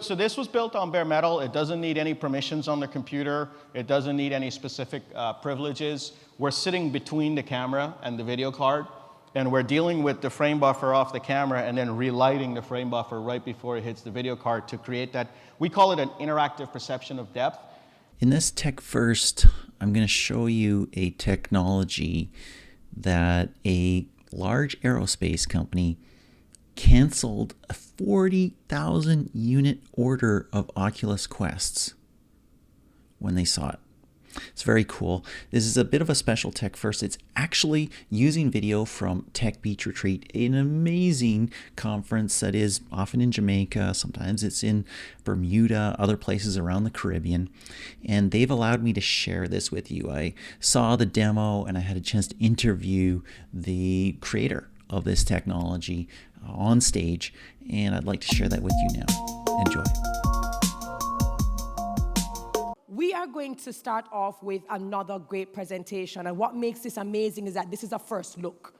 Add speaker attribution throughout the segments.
Speaker 1: So this was built on bare metal. It doesn't need any permissions on the computer. It doesn't need any specific privileges. We're sitting between the camera and the video card, and we're dealing with the frame buffer off the camera and then relighting the frame buffer right before it hits the video card to create that. We call it an interactive perception of depth.
Speaker 2: In this TechFirst, I'm going to show you a technology that a large aerospace company canceled a 40,000 unit order of Oculus Quests when they saw it. It's very cool. This is a bit of a special TechFirst. It's actually using video from TechBeach Retreat, an amazing conference that is often in Jamaica. Sometimes it's in Bermuda, other places around the Caribbean. And they've allowed me to share this with you. I saw the demo and I had a chance to interview the creator of this technology on stage, and I'd like to share that with you now. Enjoy.
Speaker 3: We are going to start off with another great presentation, and what makes this amazing is that this is a first look.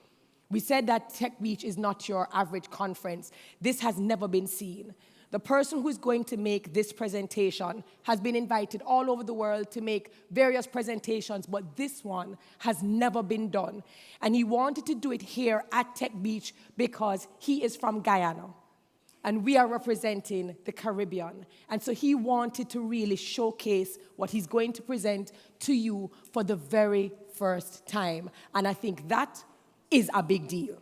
Speaker 3: We said that TechBeach is not your average conference. This has never been seen. The person who's going to make this presentation has been invited all over the world to make various presentations, but this one has never been done. And he wanted to do it here at TechBeach because he is from Guyana, and we are representing the Caribbean. And so he wanted to really showcase what he's going to present to you for the very first time. And I think that is a big deal.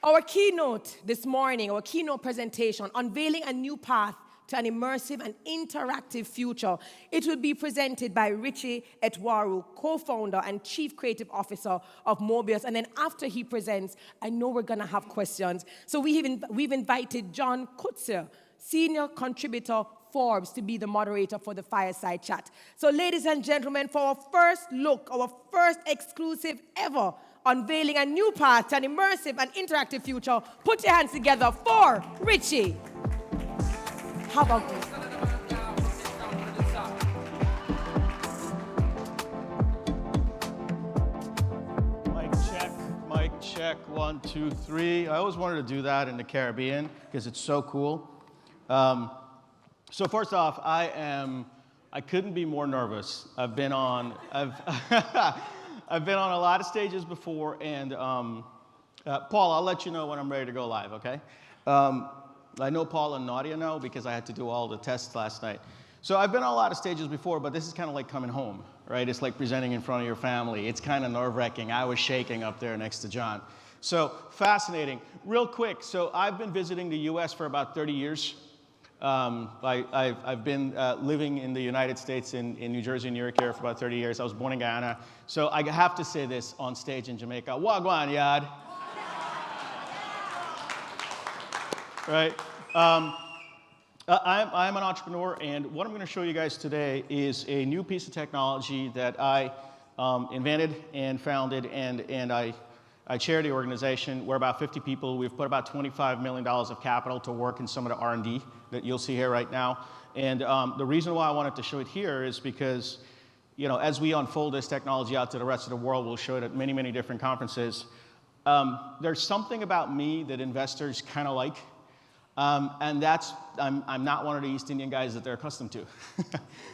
Speaker 3: Our keynote this morning, our keynote presentation, unveiling a new path to an immersive and interactive future. It will be presented by Richie Etwaru, co-founder and chief creative officer of Mobeus. And then after he presents, I know we're going to have questions. So we've invited John Koetsier, senior contributor Forbes, to be the moderator for the Fireside chat. So ladies and gentlemen, for our first look, our first exclusive ever, unveiling a new path to an immersive and interactive future, put your hands together for Richie. How about this?
Speaker 1: Mic check, 1, 2, 3. I always wanted to do that in the Caribbean because it's so cool. So first off, I couldn't be more nervous. I've been on a lot of stages before, and Paul, I'll let you know when I'm ready to go live, okay? I know Paul and Nadia know because I had to do all the tests last night. So I've been on a lot of stages before, but this is kind of like coming home, right? It's like presenting in front of your family. It's kind of nerve-wracking. I was shaking up there next to John. So fascinating. Real quick, so I've been visiting the US for about 30 years. I've been living in the United States in New Jersey and New York area for about 30 years. I was born in Guyana. So I have to say this on stage in Jamaica. Wagwan, yad. Right? I'm an entrepreneur, and what I'm going to show you guys today is a new piece of technology that I invented and founded, and I chair the organization. We're about 50 people. We've put about $25 million of capital to work in some of the R&D that you'll see here right now. And the reason why I wanted to show it here is because, you know, as we unfold this technology out to the rest of the world, we'll show it at many, many different conferences. There's something about me that investors kind of like. And that's, I'm not one of the East Indian guys that they're accustomed to.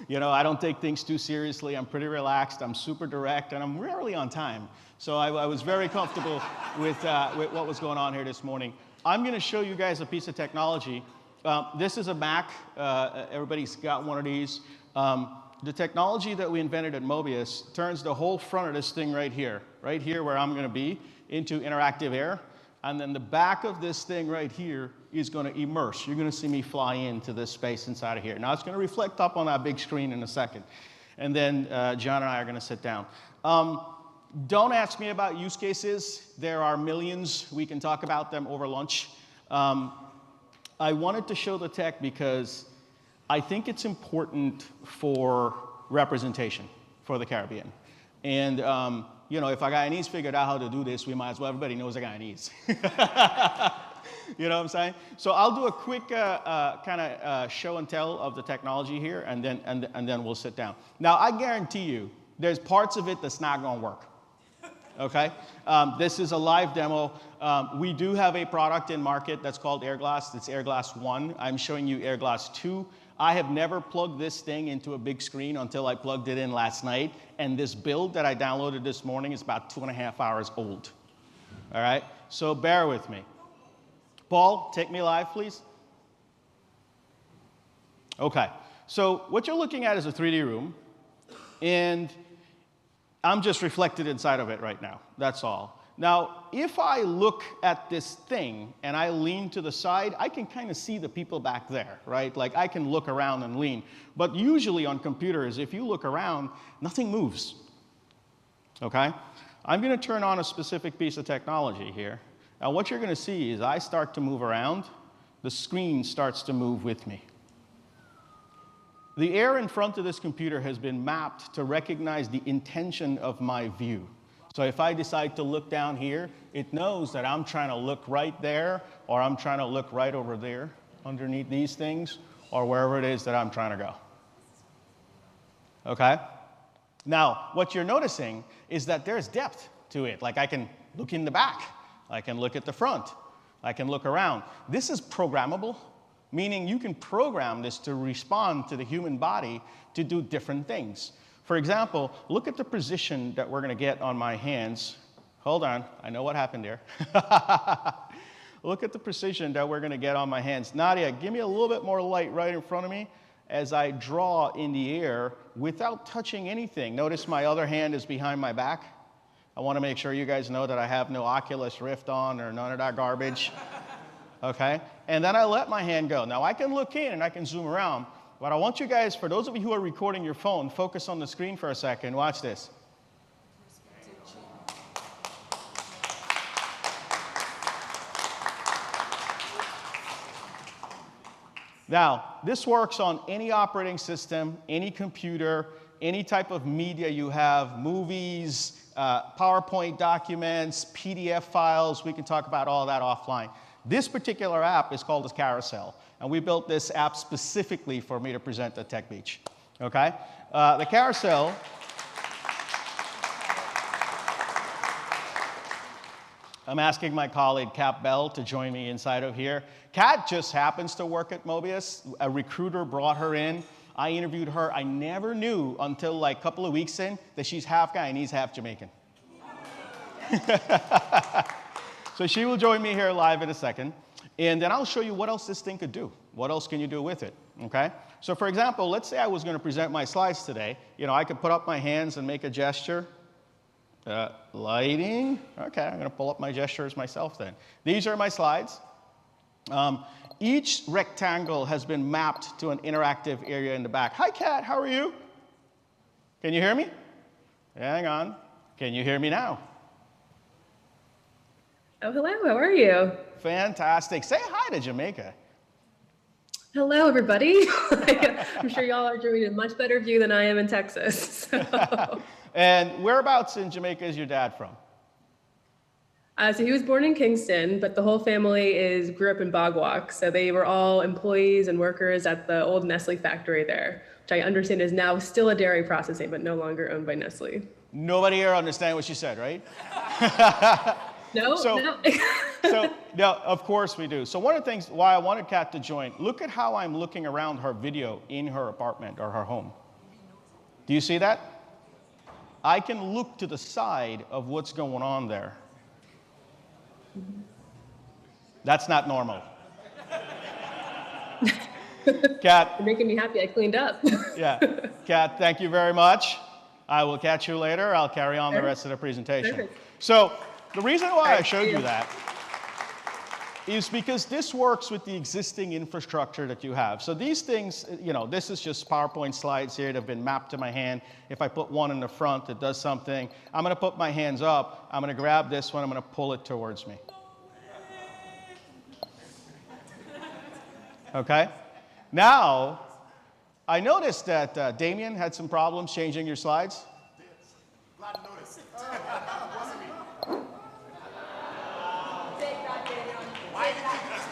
Speaker 1: You know, I don't take things too seriously. I'm pretty relaxed. I'm super direct, and I'm rarely on time. So I was very comfortable with what was going on here this morning. I'm going to show you guys a piece of technology. This is a Mac. Everybody's got one of these. The technology that we invented at Mobeus turns the whole front of this thing right here where I'm going to be, into interactive air. And then the back of this thing right here is going to immerse. You're going to see me fly into this space inside of here. Now, it's going to reflect up on that big screen in a second. And then John and I are going to sit down. Don't ask me about use cases. There are millions. We can talk about them over lunch. I wanted to show the tech because I think it's important for representation for the Caribbean. And you know, if a Guyanese figured out how to do this, we might as well, everybody knows a Guyanese. You know what I'm saying? So I'll do a quick kind of show and tell of the technology here, and then we'll sit down. Now, I guarantee you, there's parts of it that's not going to work. Okay? This is a live demo. We do have a product in market that's called AirGlass. It's AirGlass 1. I'm showing you AirGlass 2. I have never plugged this thing into a big screen until I plugged it in last night. And this build that I downloaded this morning is about 2.5 hours old. All right? So bear with me. Paul, take me live, please. Okay. So what you're looking at is a 3D room. And I'm just reflected inside of it right now. That's all. Now, if I look at this thing and I lean to the side, I can kind of see the people back there, right? Like I can look around and lean. But usually on computers, if you look around, nothing moves. Okay? I'm going to turn on a specific piece of technology here. Now, what you're going to see is I start to move around, the screen starts to move with me. The air in front of this computer has been mapped to recognize the intention of my view. So if I decide to look down here, it knows that I'm trying to look right there, or I'm trying to look right over there, underneath these things, or wherever it is that I'm trying to go. Okay? Now, what you're noticing is that there's depth to it. Like I can look in the back, I can look at the front, I can look around. This is programmable, meaning you can program this to respond to the human body to do different things. For example, look at the position that we're going to get on my hands. Hold on, I know what happened there. Look at the precision that we're going to get on my hands. Nadia, give me a little bit more light right in front of me as I draw in the air without touching anything. Notice my other hand is behind my back. I want to make sure you guys know that I have no Oculus Rift on or none of that garbage. Okay? And then I let my hand go. Now, I can look in and I can zoom around, but I want you guys, for those of you who are recording your phone, focus on the screen for a second. Watch this. Now, this works on any operating system, any computer, any type of media you have, movies, PowerPoint documents, PDF files. We can talk about all that offline. This particular app is called the Carousel, and we built this app specifically for me to present at TechBeach. Okay? The Carousel I'm asking my colleague, Kat Bell, to join me inside of here. Kat just happens to work at Mobeus. A recruiter brought her in. I interviewed her. I never knew until like a couple of weeks in that she's half Guyanese, half Jamaican. So she will join me here live in a second. And then I'll show you what else this thing could do. What else can you do with it, okay? So for example, let's say I was going to present my slides today. You know, I could put up my hands and make a gesture. Lighting. Okay, I'm going to pull up my gestures myself then. These are my slides. Each rectangle has been mapped to an interactive area in the back. Hi, Kat. How are you? Can you hear me? Hang on. Can you hear me now?
Speaker 4: Oh, hello. How are you?
Speaker 1: Fantastic. Say hi to Jamaica.
Speaker 4: Hello, everybody. I'm sure y'all are doing a much better view than I am in Texas. So.
Speaker 1: And whereabouts in Jamaica is your dad from?
Speaker 4: So he was born in Kingston, but the whole family grew up in Bogwalk. So they were all employees and workers at the old Nestle factory there, which I understand is now still a dairy processing, but no longer owned by Nestle.
Speaker 1: Nobody here understands what she said, right?
Speaker 4: No,
Speaker 1: no. No, of course we do. So one of the things why I wanted Kat to join, look at how I'm looking around her video in her apartment or her home. Do you see that? I can look to the side of what's going on there. That's not normal. Kat.
Speaker 4: You're making me happy. I cleaned up.
Speaker 1: Yeah. Kat, thank you very much. I will catch you later. I'll carry on the rest of the presentation. Perfect. So the reason why I showed you that is because this works with the existing infrastructure that you have. So these things, you know, this is just PowerPoint slides here that have been mapped to my hand. If I put one in the front, it does something. I'm going to put my hands up. I'm going to grab this one. I'm going to pull it towards me. Okay? Now, I noticed that Damien had some problems changing your slides.
Speaker 5: Glad to notice. Why didn't you do this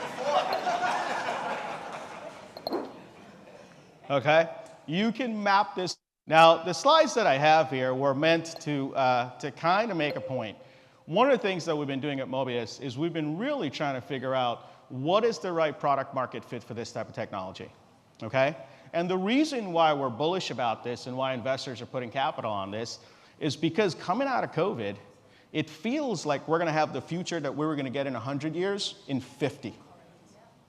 Speaker 5: before?
Speaker 1: Okay? You can map this Now, the slides that I have here were meant to kind of make a point. One of the things that we've been doing at Mobeus is we've been really trying to figure out what is the right product market fit for this type of technology, okay? And the reason why we're bullish about this and why investors are putting capital on this is because coming out of COVID, it feels like we're going to have the future that we were going to get in 100 years in 50.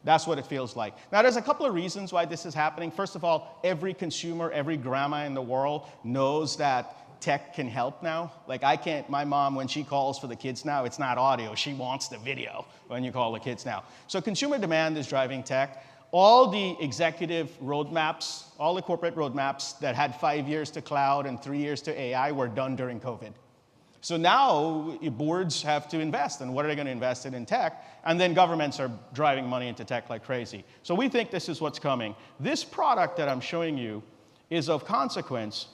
Speaker 1: That's what it feels like. Now, there's a couple of reasons why this is happening. First of all, every consumer, every grandma in the world knows that tech can help now. Like my mom, when she calls for the kids now, it's not audio. She wants the video when you call the kids now. So consumer demand is driving tech. All the executive roadmaps, all the corporate roadmaps that had 5 years to cloud and 3 years to AI were done during COVID. So now boards have to invest, and what are they going to invest in tech? And then governments are driving money into tech like crazy. So we think this is what's coming. This product that I'm showing you is of consequence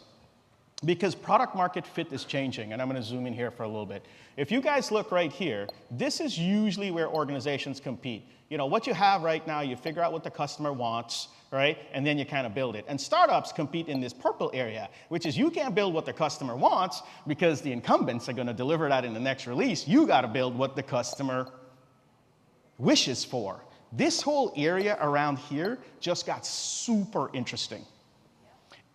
Speaker 1: because product market fit is changing, and I'm going to zoom in here for a little bit. If you guys look right here, this is usually where organizations compete. You know, what you have right now, you figure out what the customer wants, right? And then you kind of build it. And startups compete in this purple area, which is you can't build what the customer wants because the incumbents are going to deliver that in the next release. You got to build what the customer wishes for. This whole area around here just got super interesting.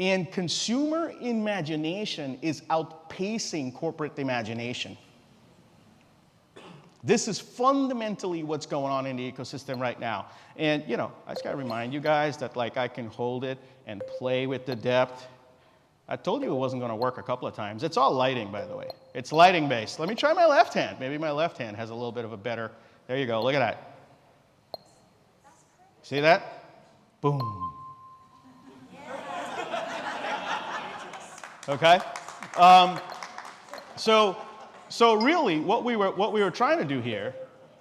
Speaker 1: And consumer imagination is outpacing corporate imagination. This is fundamentally what's going on in the ecosystem right now. And, you know, I just got to remind you guys that, like, I can hold it and play with the depth. I told you it wasn't going to work a couple of times. It's all lighting, by the way. It's lighting based. Let me try my left hand. Maybe my left hand has a little bit of a better. There you go. Look at that. See that? Boom. Okay? So really, what we were trying to do here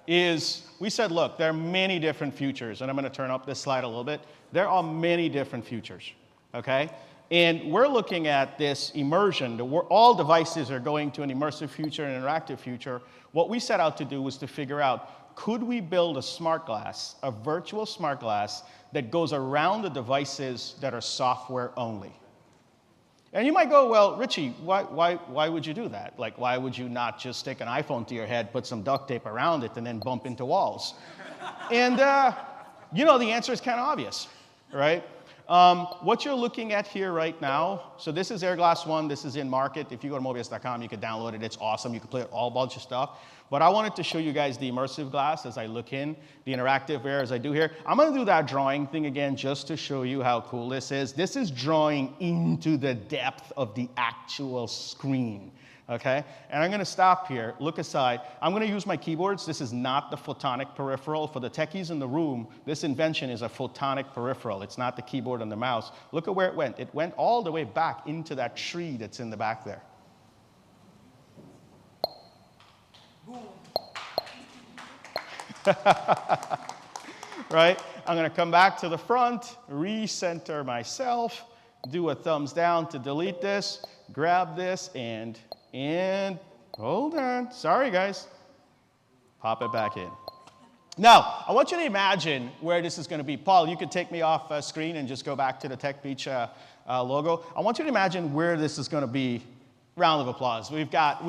Speaker 1: is we said, look, there are many different futures, and I'm going to turn up this slide a little bit. There are many different futures, okay? And we're looking at this immersion. All devices are going to an immersive future, an interactive future. What we set out to do was to figure out, could we build a smart glass, a virtual smart glass that goes around the devices that are software only? And you might go, well, Richie, why would you do that? Like, why would you not just stick an iPhone to your head, put some duct tape around it, and then bump into walls? And, you know, the answer is kind of obvious, right? What you're looking at here right now, so this is AirGlass 1. This is in market. If you go to Mobeus.com, you can download it. It's awesome. You can play with all bunch of stuff. But I wanted to show you guys the immersive glass as I look in, the interactive air as I do here. I'm going to do that drawing thing again just to show you how cool this is. This is drawing into the depth of the actual screen, okay? And I'm going to stop here, look aside. I'm going to use my keyboards. This is not the photonic peripheral. For the techies in the room, this invention is a photonic peripheral. It's not the keyboard and the mouse. Look at where it went. It went all the way back into that tree that's in the back there. Right? I'm going to come back to the front, recenter myself, do a thumbs down to delete this, grab this, and hold on. Sorry, guys. Pop it back in. Now, I want you to imagine where this is going to be. Paul, you could take me off screen and just go back to the TechBeach logo. I want you to imagine where this is going to be. Round of applause. We've got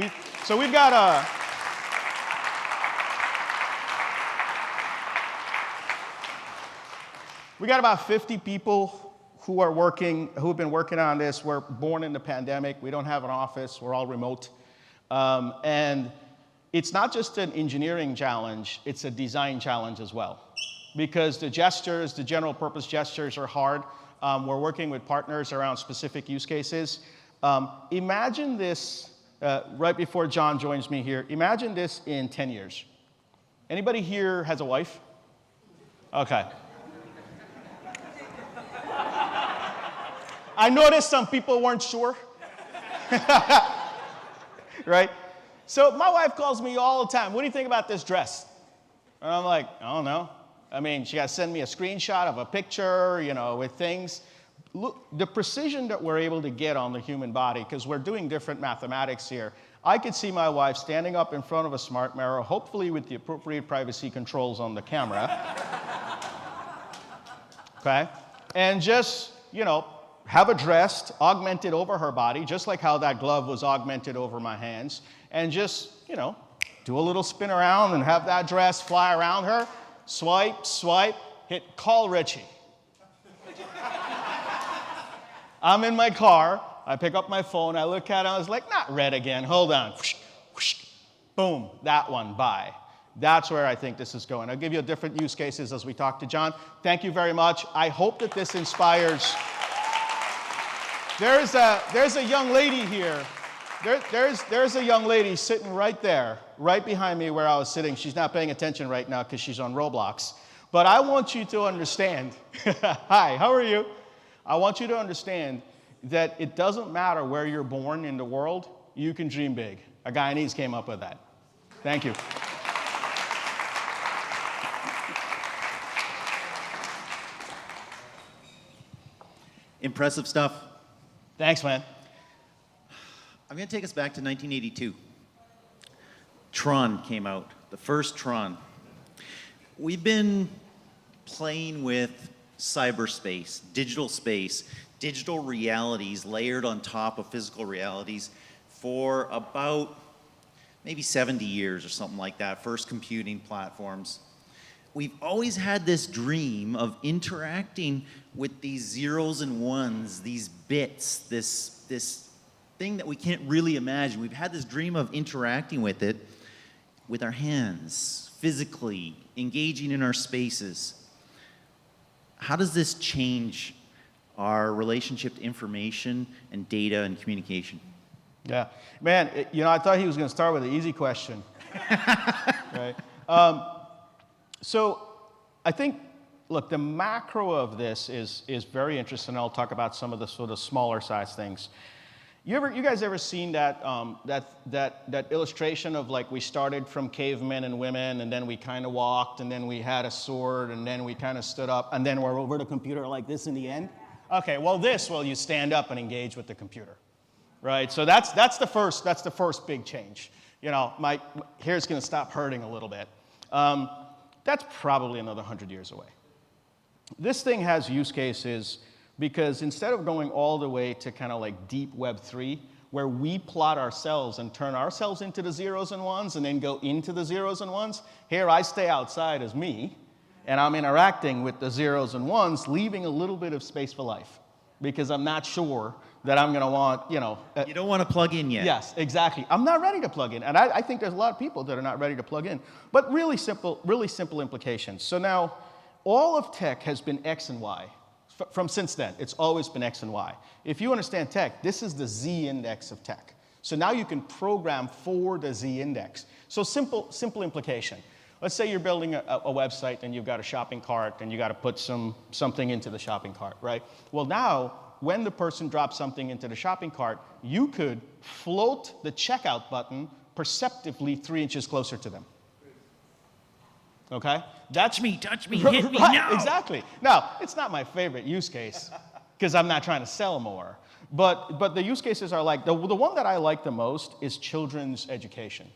Speaker 1: about 50 people who have been working on this. We're born in the pandemic. We don't have an office. We're all remote. And it's not just an engineering challenge, it's a design challenge as well. Because the gestures, the general purpose gestures are hard. We're working with partners around specific use cases. Imagine this, right before John joins me here, imagine this in 10 years. Anybody here has a wife? Okay. I noticed some people weren't sure. Right? So my wife calls me all the time, what do you think about this dress? And I'm like, I don't know. I mean, she got to send me a screenshot of a picture, you know, with things. Look, the precision that we're able to get on the human body, because we're doing different mathematics here. I could see my wife standing up in front of a smart mirror, hopefully with the appropriate privacy controls on the camera. Okay? And just, you know, have a dress augmented over her body, just like how that glove was augmented over my hands, and just, you know, do a little spin around and have that dress fly around her. Swipe, swipe, hit call Richie. I'm in my car, I pick up my phone, I look at it, I was like, not red again, hold on. Whoosh, whoosh, boom, that one, bye. That's where I think this is going. I'll give you different use cases as we talk to John. Thank you very much. I hope that this inspires. There's a young lady here. There's a young lady sitting right there, right behind me where I was sitting. She's not paying attention right now because she's on Roblox. But I want you to understand, hi, how are you? I want you to understand that it doesn't matter where you're born in the world, you can dream big. A Guyanese came up with that. Thank you.
Speaker 6: Impressive stuff.
Speaker 1: Thanks, man.
Speaker 6: I'm going to take us back to 1982. Tron came out, the first Tron. We've been playing with cyberspace, digital realities layered on top of physical realities for about maybe 70 years or something like that, first computing platforms. We've always had this dream of interacting with these zeros and ones, these bits, this thing that we can't really imagine. We've had this dream of interacting with it with our hands, physically, engaging in our spaces. How does this change our relationship to information and data and communication?
Speaker 1: Yeah, man, I thought he was going to start with an easy question. Right? So I think, look, the macro of this is very interesting. I'll talk about some of the sort of smaller size things. You guys ever seen that illustration of, like, we started from cavemen and women, and then we kind of walked, and then we had a sword, and then we kind of stood up, and then we're over the computer like this in the end? Okay, well, you stand up and engage with the computer, right? So that's the first big change. You know, my hair's going to stop hurting a little bit. That's probably another 100 years away. This thing has use cases because instead of going all the way to kind of like deep Web 3, where we plot ourselves and turn ourselves into the zeros and ones and then go into the zeros and ones, here I stay outside as me, and I'm interacting with the zeros and ones, leaving a little bit of space for life, because I'm not sure that I'm going to want, you don't
Speaker 6: want to plug in yet.
Speaker 1: Yes, exactly. I'm not ready to plug in. And I think there's a lot of people that are not ready to plug in. But really simple implications. So now, all of tech has been X and Y. From since then, it's always been X and Y. If you understand tech, this is the Z index of tech. So now you can program for the Z index. So simple implication. Let's say you're building a website and you've got a shopping cart and you got to put something into the shopping cart, right? Well, now, when the person drops something into the shopping cart, you could float the checkout button perceptively 3 inches closer to them. Okay?
Speaker 6: Touch me, hit me
Speaker 1: right,
Speaker 6: now.
Speaker 1: Exactly. Now, it's not my favorite use case because I'm not trying to sell more. But the use cases are like, the one that I like the most is children's education.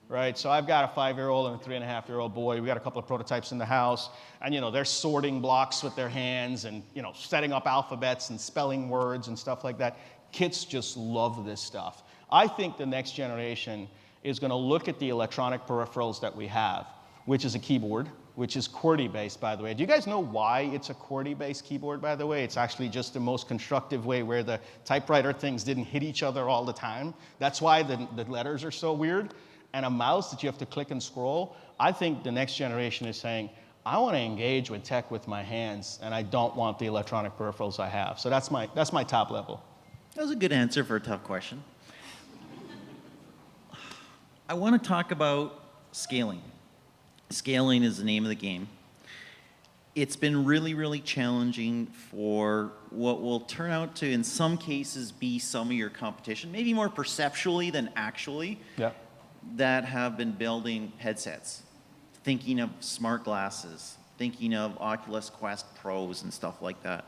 Speaker 1: Right? So I've got a 5-year-old and a 3.5-year-old boy. We got a couple of prototypes in the house, and they're sorting blocks with their hands and setting up alphabets and spelling words and stuff like that. Kids just love this stuff. I think the next generation is going to look at the electronic peripherals that we have, which is a keyboard, which is QWERTY-based, by the way. Do you guys know why it's a QWERTY-based keyboard, by the way? It's actually just the most constructive way where the typewriter things didn't hit each other all the time. That's why the letters are so weird. And a mouse that you have to click and scroll. I think the next generation is saying, I want to engage with tech with my hands, and I don't want the electronic peripherals I have. So that's my top level.
Speaker 6: That was a good answer for a tough question. I want to talk about scaling. Scaling is the name of the game. It's been really, really challenging for what will turn out to, in some cases, be some of your competition, maybe more perceptually than actually.
Speaker 1: Yeah.
Speaker 6: That have been building headsets, thinking of smart glasses, thinking of Oculus Quest Pros and stuff like that.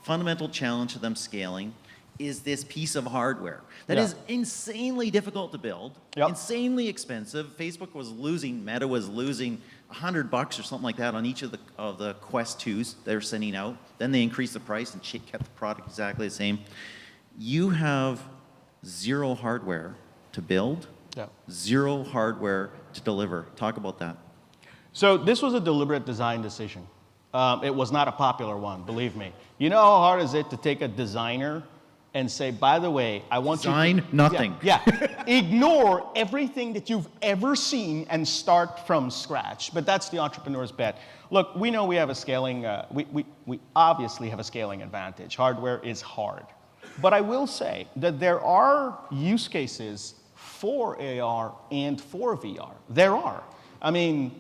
Speaker 6: Fundamental challenge to them scaling is this piece of hardware that
Speaker 1: Yeah.
Speaker 6: is insanely difficult to build,
Speaker 1: Yep.
Speaker 6: insanely expensive. Meta was losing $100 or something like that on each of the Quest 2s they're sending out. Then they increased the price and kept the product exactly the same. You have zero hardware to build,
Speaker 1: Yeah.
Speaker 6: zero hardware to deliver. Talk about that.
Speaker 1: So this was a deliberate design decision. It was not a popular one, believe me. You know how hard is it to take a designer and say, by the way, I want you
Speaker 6: Design
Speaker 1: to...
Speaker 6: nothing.
Speaker 1: Yeah. Ignore everything that you've ever seen and start from scratch. But that's the entrepreneur's bet. Look, we know we have a scaling... we obviously have a scaling advantage. Hardware is hard. But I will say that there are use cases for AR and for VR. There are. I mean,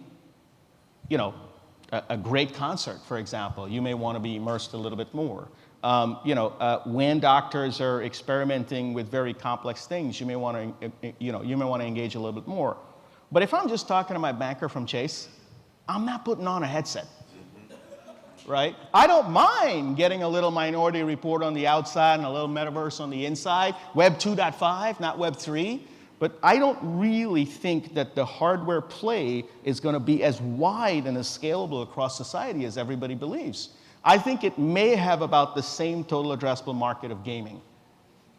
Speaker 1: you know, a great concert, for example, you may want to be immersed a little bit more. When doctors are experimenting with very complex things, you may want to engage a little bit more. But if I'm just talking to my banker from Chase, I'm not putting on a headset, right? I don't mind getting a little Minority Report on the outside and a little metaverse on the inside, Web 2.5, not Web 3. But I don't really think that the hardware play is going to be as wide and as scalable across society as everybody believes. I think it may have about the same total addressable market of gaming.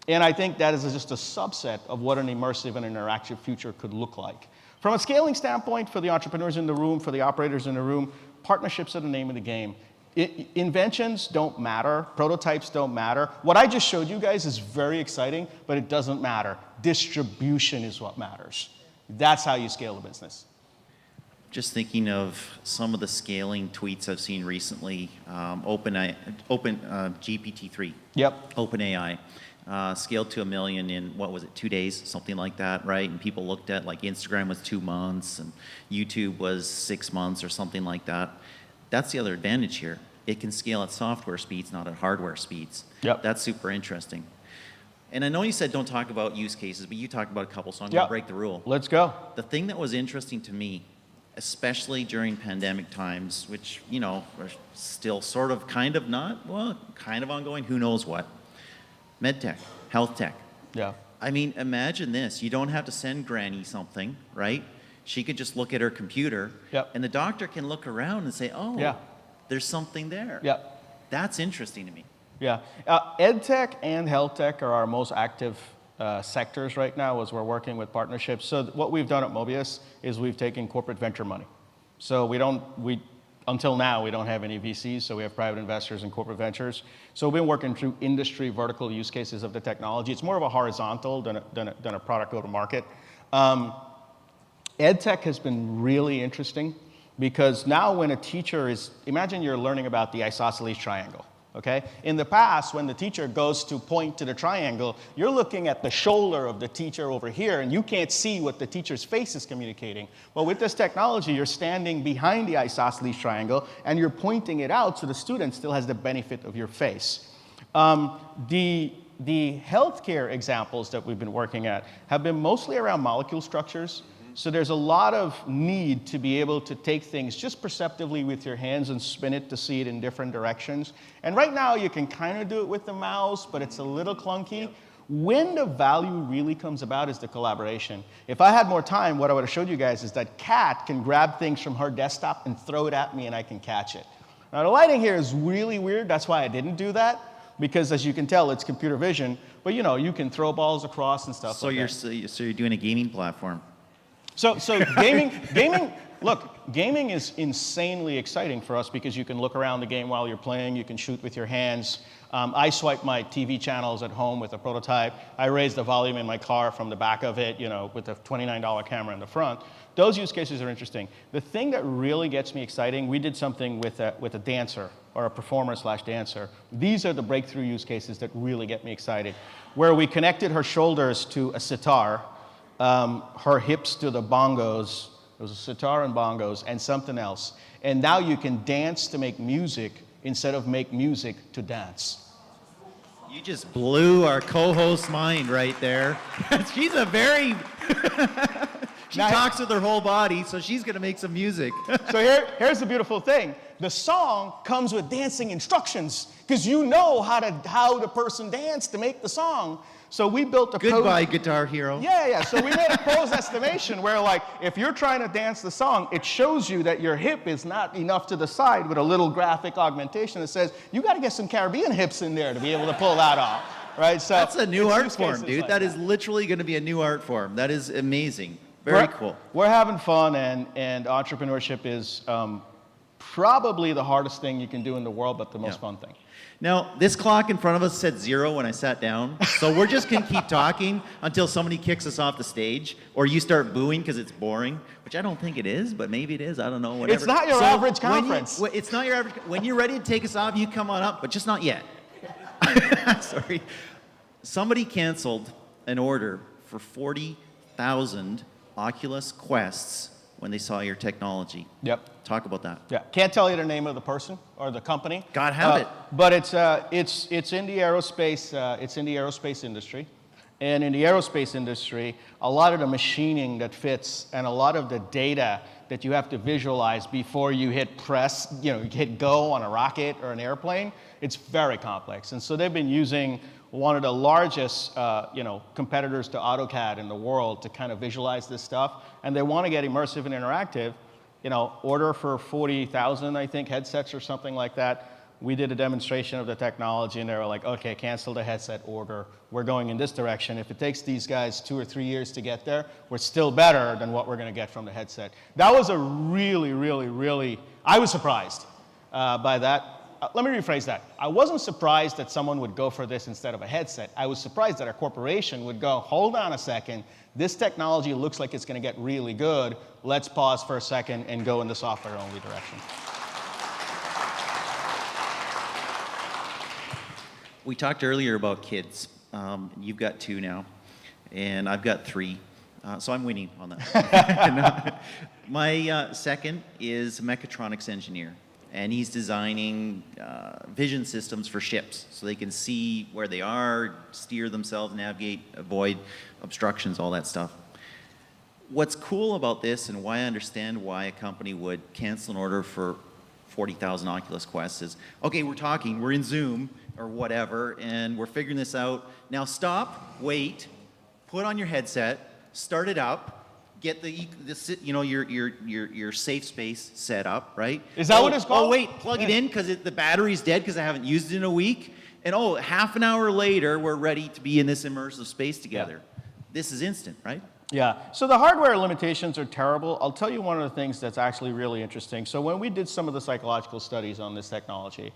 Speaker 1: And I think that is just a subset of what an immersive and interactive future could look like. From a scaling standpoint, for the entrepreneurs in the room, for the operators in the room, partnerships are the name of the game. Inventions don't matter. Prototypes don't matter. What I just showed you guys is very exciting, but it doesn't matter. Distribution is what matters. That's how you scale a business.
Speaker 6: Just thinking of some of the scaling tweets I've seen recently. GPT-3.
Speaker 1: Yep.
Speaker 6: OpenAI. Scaled to 1 million in, 2 days? Something like that, right? And people looked at, like, Instagram was 2 months, and YouTube was 6 months or something like that. That's the other advantage here. It can scale at software speeds, not at hardware speeds.
Speaker 1: Yep.
Speaker 6: That's super interesting. And I know you said don't talk about use cases, but you talked about a couple, so I'm going to break the rule.
Speaker 1: Let's go.
Speaker 6: The thing that was interesting to me, especially during pandemic times, which, are still sort of kind of ongoing, who knows what. MedTech, health tech.
Speaker 1: Yeah.
Speaker 6: I mean, imagine this. You don't have to send Granny something, right? She could just look at her computer,
Speaker 1: Yep.
Speaker 6: and the doctor can look around and say, oh,
Speaker 1: Yeah.
Speaker 6: there's something there.
Speaker 1: Yep.
Speaker 6: That's interesting to me.
Speaker 1: Yeah. EdTech and health tech are our most active sectors right now as we're working with partnerships. So what we've done at Mobeus is we've taken corporate venture money. So until now, we don't have any VCs, so we have private investors and corporate ventures. So we've been working through industry vertical use cases of the technology. It's more of a horizontal than a product go-to-market. EdTech has been really interesting because now when a teacher imagine you're learning about the isosceles triangle, okay? In the past, when the teacher goes to point to the triangle, you're looking at the shoulder of the teacher over here, and you can't see what the teacher's face is communicating. But with this technology, you're standing behind the isosceles triangle, and you're pointing it out so the student still has the benefit of your face. The healthcare examples that we've been working at have been mostly around molecule structures. So there's a lot of need to be able to take things just perceptively with your hands and spin it to see it in different directions. And right now you can kind of do it with the mouse, but it's a little clunky. When the value really comes about is the collaboration. If I had more time, what I would have showed you guys is that Kat can grab things from her desktop and throw it at me and I can catch it. Now the lighting here is really weird. That's why I didn't do that. Because as you can tell, it's computer vision. But you can throw balls across and stuff like that.
Speaker 6: So you're doing a gaming platform.
Speaker 1: So gaming, gaming is insanely exciting for us because you can look around the game while you're playing, you can shoot with your hands. I swipe my TV channels at home with a prototype. I raise the volume in my car from the back of it, with a $29 camera in the front. Those use cases are interesting. The thing that really gets me exciting, we did something with a dancer or a performer/dancer. These are the breakthrough use cases that really get me excited, where we connected her shoulders to a sitar, her hips to the bongos. It was a sitar and bongos and something else. And now you can dance to make music instead of make music to dance.
Speaker 6: You just blew our co-host's mind right there. She's a very She
Speaker 1: Now-
Speaker 6: talks with her whole body, so she's going to make some music.
Speaker 1: So here's the beautiful thing. The song comes with dancing instructions because you know how the person danced to make the song. So we built a
Speaker 6: Goodbye, Guitar Hero.
Speaker 1: Yeah. So we made a pose estimation where, like, if you're trying to dance the song, it shows you that your hip is not enough to the side with a little graphic augmentation that says you got to get some Caribbean hips in there to be able to pull that off, right? So
Speaker 6: That's a new
Speaker 1: it's
Speaker 6: art
Speaker 1: use
Speaker 6: form,
Speaker 1: cases
Speaker 6: dude.
Speaker 1: like
Speaker 6: That is literally going to be a new art form. That is amazing. Very cool.
Speaker 1: We're having fun, and entrepreneurship is probably the hardest thing you can do in the world, but the most fun thing.
Speaker 6: Now, this clock in front of us said 0 when I sat down, so we're just going to keep talking until somebody kicks us off the stage, or you start booing because it's boring, which I don't think it is, but maybe it is. I don't know. Whatever.
Speaker 1: It's not your average conference.
Speaker 6: It's not your average. When you're ready to take us off, you come on up, but just not yet. Sorry. Somebody canceled an order for 40,000 Oculus Quests when they saw your technology.
Speaker 1: Yep.
Speaker 6: Talk about that.
Speaker 1: Yeah, can't tell you the name of the person or the company.
Speaker 6: God have it.
Speaker 1: But it's in the aerospace industry, and in the aerospace industry, a lot of the machining that fits and a lot of the data that you have to visualize before you hit press, you hit go on a rocket or an airplane, it's very complex. And so they've been using one of the largest, competitors to AutoCAD in the world to kind of visualize this stuff, and they want to get immersive and interactive. Order for 40,000, I think, headsets or something like that. We did a demonstration of the technology, and they were like, okay, cancel the headset order. We're going in this direction. If it takes these guys 2 or 3 years to get there, we're still better than what we're going to get from the headset. That was a really, I was surprised by that. Let me rephrase that. I wasn't surprised that someone would go for this instead of a headset. I was surprised that a corporation would go, hold on a second, this technology looks like it's going to get really good. Let's pause for a second and go in the software-only direction.
Speaker 6: We talked earlier about kids. You've got 2 now, and I've got 3, so I'm winning on that. My second is a mechatronics engineer, and he's designing vision systems for ships so they can see where they are, steer themselves, navigate, avoid obstructions, all that stuff. What's cool about this, and why I understand why a company would cancel an order for 40,000 Oculus Quests is, okay, we're in Zoom or whatever, and we're figuring this out. Now stop, wait, put on your headset, start it up, get your safe space set up, right?
Speaker 1: Is that what it's called?
Speaker 6: Oh wait, plug it in because the battery's dead because I haven't used it in a week. And half an hour later, we're ready to be in this immersive space together. This is instant, right?
Speaker 1: Yeah, so the hardware limitations are terrible. I'll tell you one of the things that's actually really interesting. So when we did some of the psychological studies on this technology,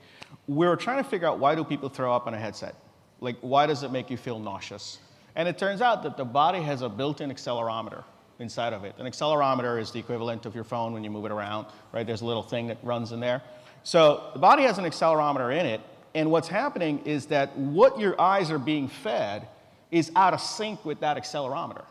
Speaker 1: we were trying to figure out why do people throw up on a headset? Like, why does it make you feel nauseous? And it turns out that the body has a built-in accelerometer inside of it. An accelerometer is the equivalent of your phone when you move it around, right? There's a little thing that runs in there. So the body has an accelerometer in it, and what's happening is that what your eyes are being fed is out of sync with that accelerometer.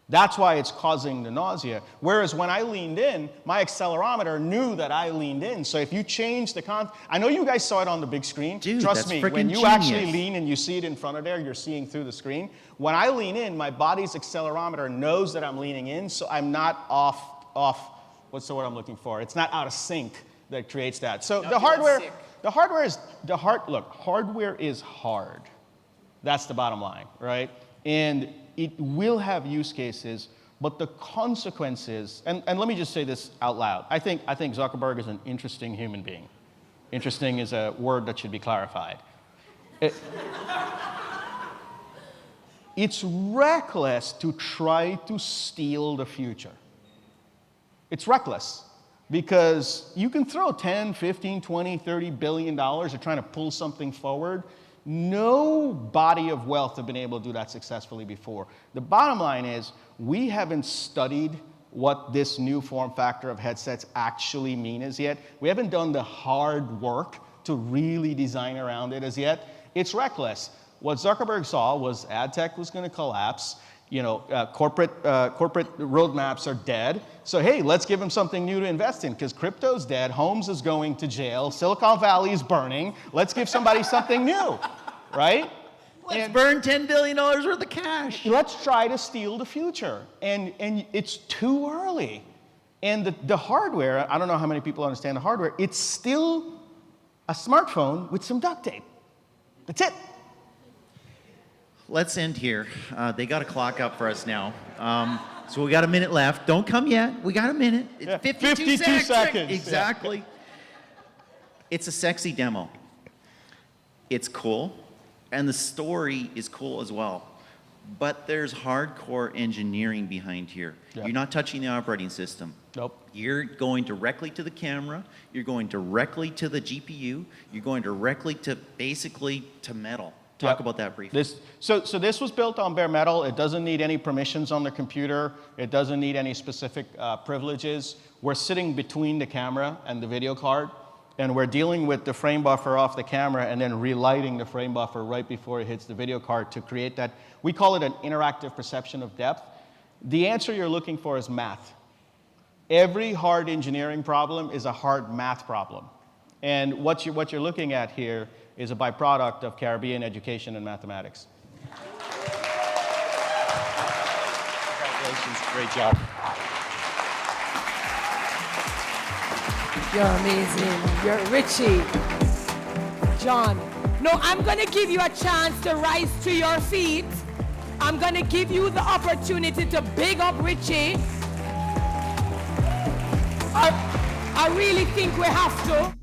Speaker 1: That's why it's causing the nausea. Whereas when I leaned in, my accelerometer knew that I leaned in. So if you change the I know you guys saw it on the big screen.
Speaker 6: Dude,
Speaker 1: trust
Speaker 6: that's
Speaker 1: me,
Speaker 6: freaking
Speaker 1: when you
Speaker 6: genius.
Speaker 1: actually lean and you see it in front of there, you're seeing through the screen. When I lean in, my body's accelerometer knows that I'm leaning in, so I'm not off, what's the word I'm looking for? It's not out of sync that creates that. So hardware is hard. That's the bottom line, right? And it will have use cases, but the consequences, and let me just say this out loud. I think Zuckerberg is an interesting human being. Interesting is a word that should be clarified. It's reckless to try to steal the future. It's reckless because you can throw 10, 15, 20, $30 billion at trying to pull something forward. No body of wealth have been able to do that successfully before. The bottom line is we haven't studied what this new form factor of headsets actually mean as yet. We haven't done the hard work to really design around it as yet. It's reckless. What Zuckerberg saw was ad tech was going to collapse. Corporate roadmaps are dead. So hey, let's give them something new to invest in because crypto's dead, Holmes is going to jail, Silicon Valley is burning. Let's give somebody something new, right?
Speaker 6: Let's burn $10 billion worth of cash.
Speaker 1: Let's try to steal the future. And it's too early. And the hardware, I don't know how many people understand the hardware, it's still a smartphone with some duct tape. That's it.
Speaker 6: Let's end here. They got a clock up for us now. So we got a minute left. Don't come yet. We got a minute. It's
Speaker 1: Yeah,
Speaker 6: 52
Speaker 1: seconds.
Speaker 6: Exactly.
Speaker 1: Yeah.
Speaker 6: It's a sexy demo. It's cool. And the story is cool as well. But there's hardcore engineering behind here.
Speaker 1: Yeah.
Speaker 6: You're not touching the operating system.
Speaker 1: Nope.
Speaker 6: You're going directly to the camera. You're going directly to the GPU. You're going directly to basically to metal. Talk
Speaker 1: Yep.
Speaker 6: about that briefly.
Speaker 1: So this was built on bare metal. It doesn't need any permissions on the computer. It doesn't need any specific privileges. We're sitting between the camera and the video card, and we're dealing with the frame buffer off the camera and then relighting the frame buffer right before it hits the video card to create that. We call it an interactive perception of depth. The answer you're looking for is math. Every hard engineering problem is a hard math problem. And what you're looking at here is a byproduct of Caribbean education and mathematics. Congratulations, great job.
Speaker 3: You're amazing. You're Richie. John. No, I'm going to give you a chance to rise to your feet. I'm going to give you the opportunity to big up Richie. I really think we have to.